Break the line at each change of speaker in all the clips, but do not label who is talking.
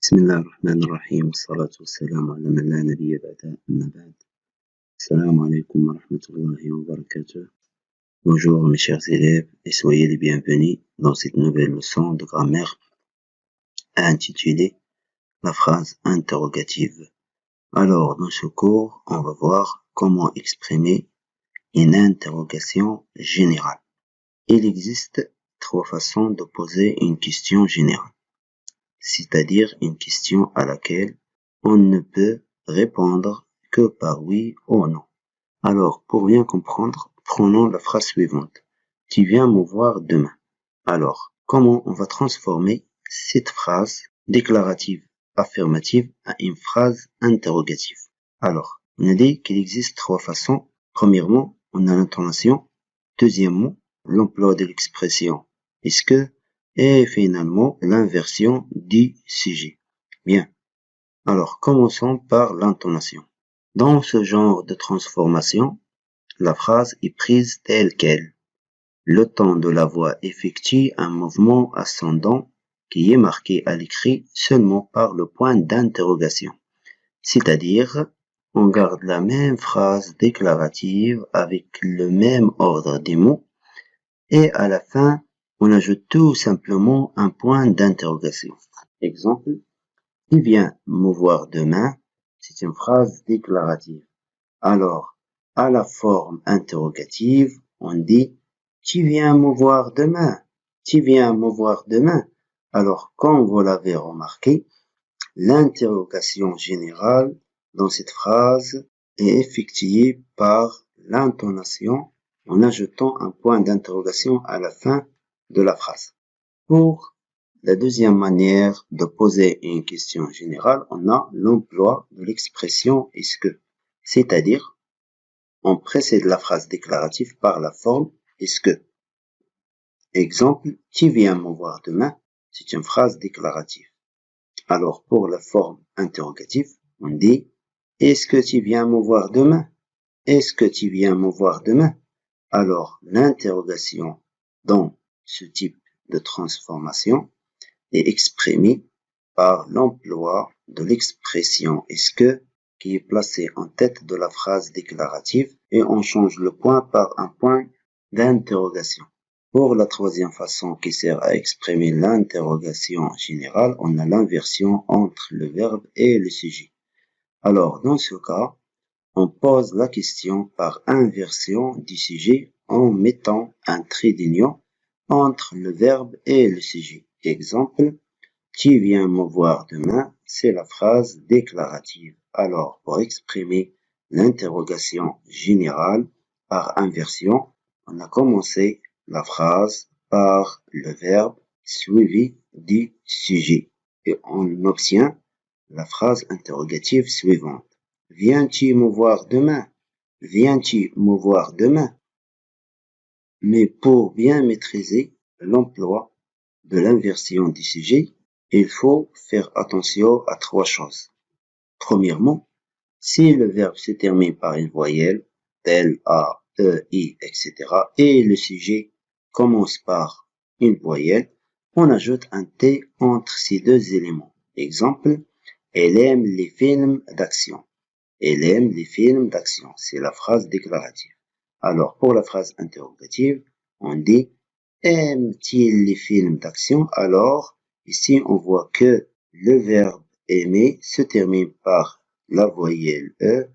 بسم الله الرحمن الرحيم والصلاة والسلام على من لا نبي بعده أما بعد. السلام عليكم ورحمة الله وبركاته. Bonjour mes chers élèves et soyez les bienvenus dans cette nouvelle leçon de grammaire intitulée la phrase interrogative. Alors dans ce cours, on va voir comment exprimer une interrogation générale. Il existe trois façons de poser une question générale, c'est-à-dire une question à laquelle on ne peut répondre que par oui ou non. Alors, pour bien comprendre, prenons la phrase suivante. Tu viens me voir demain. Alors, comment on va transformer cette phrase déclarative affirmative à une phrase interrogative? Alors, on a dit qu'il existe trois façons. Premièrement, on a l'intonation. Deuxièmement, l'emploi de l'expression est-ce que, et finalement, l'inversion du sujet. Bien. Alors, commençons par l'intonation. Dans ce genre de transformation, la phrase est prise telle qu'elle. Le ton de la voix effectue un mouvement ascendant qui est marqué à l'écrit seulement par le point d'interrogation. C'est-à-dire, on garde la même phrase déclarative avec le même ordre des mots et à la fin, on ajoute tout simplement un point d'interrogation. Exemple, il vient me voir demain, c'est une phrase déclarative. Alors, à la forme interrogative, on dit tu viens me voir demain, tu viens me voir demain. Alors, comme vous l'avez remarqué, l'interrogation générale dans cette phrase est effectuée par l'intonation en ajoutant un point d'interrogation à la fin de la phrase. Pour la deuxième manière de poser une question générale, on a l'emploi de l'expression est-ce que, c'est-à-dire on précède la phrase déclarative par la forme est-ce que. Exemple, tu viens me voir demain, c'est une phrase déclarative. Alors pour la forme interrogative, on dit est-ce que tu viens me voir demain? Est-ce que tu viens me voir demain? Alors l'interrogation dans ce type de transformation est exprimée par l'emploi de l'expression est-ce que qui est placée en tête de la phrase déclarative et on change le point par un point d'interrogation. Pour la troisième façon qui sert à exprimer l'interrogation générale, on a l'inversion entre le verbe et le sujet. Alors, dans ce cas, on pose la question par inversion du sujet en mettant un trait d'union entre le verbe et le sujet. Exemple, tu viens me voir demain, c'est la phrase déclarative. Alors, pour exprimer l'interrogation générale par inversion, on a commencé la phrase par le verbe suivi du sujet et on obtient la phrase interrogative suivante. Viens-tu me voir demain? Viens-tu me voir demain? Mais pour bien maîtriser l'emploi de l'inversion du sujet, il faut faire attention à trois choses. Premièrement, si le verbe se termine par une voyelle, telle A, E, I, etc., et le sujet commence par une voyelle, on ajoute un T entre ces deux éléments. Exemple, elle aime les films d'action. Elle aime les films d'action. C'est la phrase déclarative. Alors, pour la phrase interrogative, on dit aime-t-il les films d'action? Alors, ici, on voit que le verbe aimer se termine par la voyelle E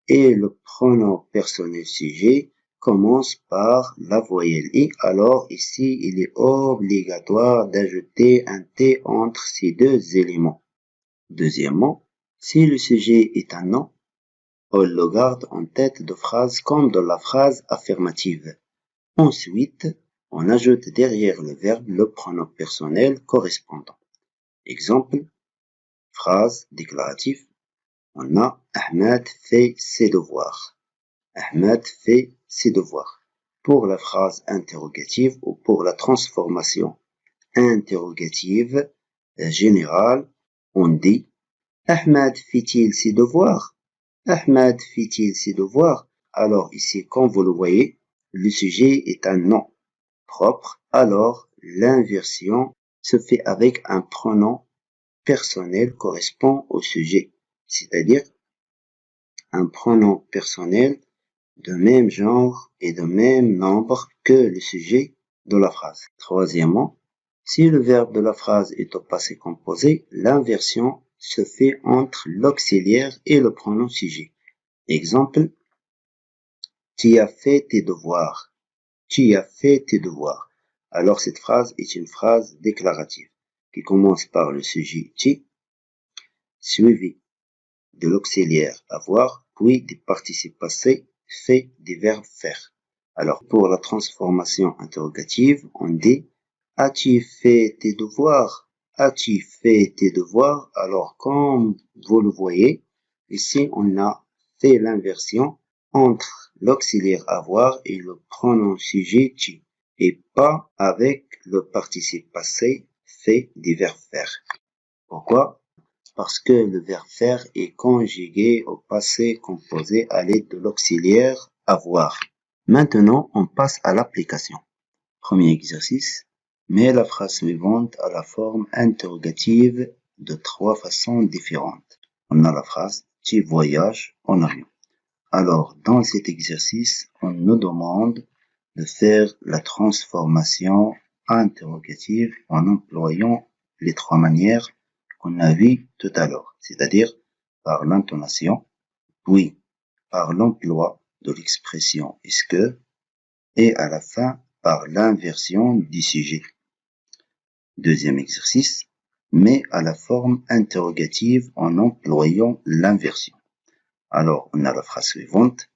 et le pronom personnel sujet commence par la voyelle I. Alors, ici, il est obligatoire d'ajouter un T entre ces deux éléments. Deuxièmement, si le sujet est un nom, on le garde en tête de phrase comme dans la phrase affirmative. Ensuite, on ajoute derrière le verbe le pronom personnel correspondant. Exemple, phrase déclarative, on a Ahmed fait ses devoirs. Ahmed fait ses devoirs. Pour la phrase interrogative ou pour la transformation interrogative générale, on dit Ahmed fait-il ses devoirs? Ahmed fait-il ses devoirs? Alors ici, comme vous le voyez, le sujet est un nom propre, alors l'inversion se fait avec un pronom personnel correspond au sujet, c'est-à-dire un pronom personnel de même genre et de même nombre que le sujet de la phrase. Troisièmement, si le verbe de la phrase est au passé composé, l'inversion se fait entre l'auxiliaire et le pronom sujet. Exemple, tu as fait tes devoirs. Tu as fait tes devoirs. Alors cette phrase est une phrase déclarative qui commence par le sujet tu, suivi de l'auxiliaire avoir, puis des participes passés faits des verbes faire. Alors pour la transformation interrogative, on dit as-tu fait tes devoirs? As-tu fait tes devoirs? Alors comme vous le voyez, ici on a fait l'inversion entre l'auxiliaire avoir et le pronom sujet tu, et pas avec le participe passé fait des verbes faire. Pourquoi? Parce que le verbe faire est conjugué au passé composé à l'aide de l'auxiliaire avoir. Maintenant, on passe à l'application. Premier exercice. Mets la phrase suivante à la forme interrogative de 3 façons différentes. On a la phrase « Tu voyages en avion ». Alors, dans cet exercice, on nous demande de faire la transformation interrogative en employant les 3 manières qu'on a vu tout à l'heure, c'est-à-dire par l'intonation, puis par l'emploi de l'expression est-ce que, et à la fin par l'inversion du sujet. Deuxième exercice, mets à la forme interrogative en employant l'inversion. Alors, on a la phrase suivante,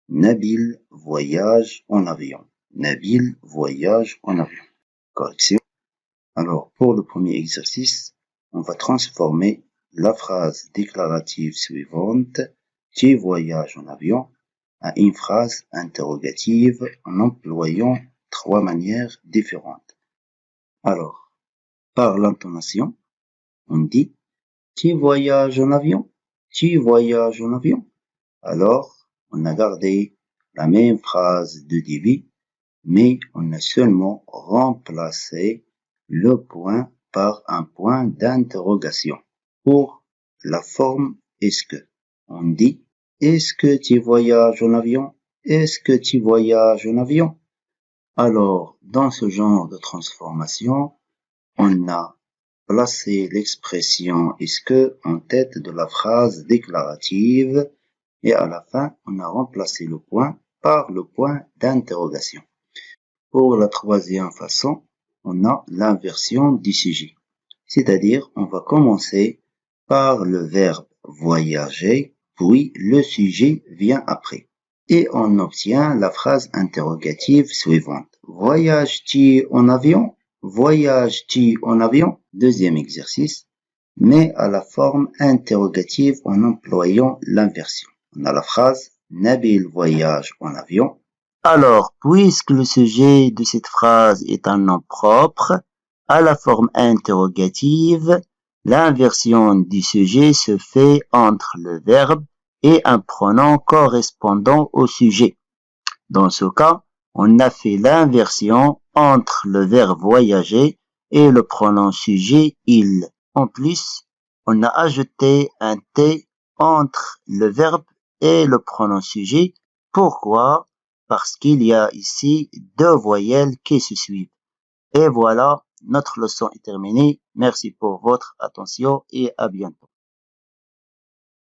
Nabil voyage en avion. Nabil voyage en avion. Correction. Alors, pour le premier exercice, on va transformer la phrase déclarative suivante, tu voyages en avion, à une phrase interrogative en employant 3 manières différentes. Alors, par l'intonation, on dit, tu voyages en avion, tu voyages en avion. Alors, on a gardé la même phrase de début, mais on a seulement remplacé le point par un point d'interrogation. Pour la forme est-ce que, on dit est-ce que tu voyages en avion? Est-ce que tu voyages en avion? Alors, dans ce genre de transformation, on a placé l'expression est-ce que en tête de la phrase déclarative et à la fin, on a remplacé le point par le point d'interrogation. Pour la troisième façon, on a l'inversion du sujet. C'est-à-dire, on va commencer par le verbe voyager, puis le sujet vient après. Et on obtient la phrase interrogative suivante. Voyages-tu en avion? Voyages-tu en avion? Deuxième exercice. Mais à la forme interrogative en employant l'inversion. On a la phrase Nabil voyage en avion. Alors, puisque le sujet de cette phrase est un nom propre, à la forme interrogative, l'inversion du sujet se fait entre le verbe et un pronom correspondant au sujet. Dans ce cas, on a fait l'inversion entre le verbe voyager et le pronom sujet il. En plus, on a ajouté un T entre le verbe et le pronom sujet. Pourquoi? Parce qu'il y a ici 2 voyelles qui se suivent. Et voilà, notre leçon est terminée. Merci pour votre attention et à bientôt.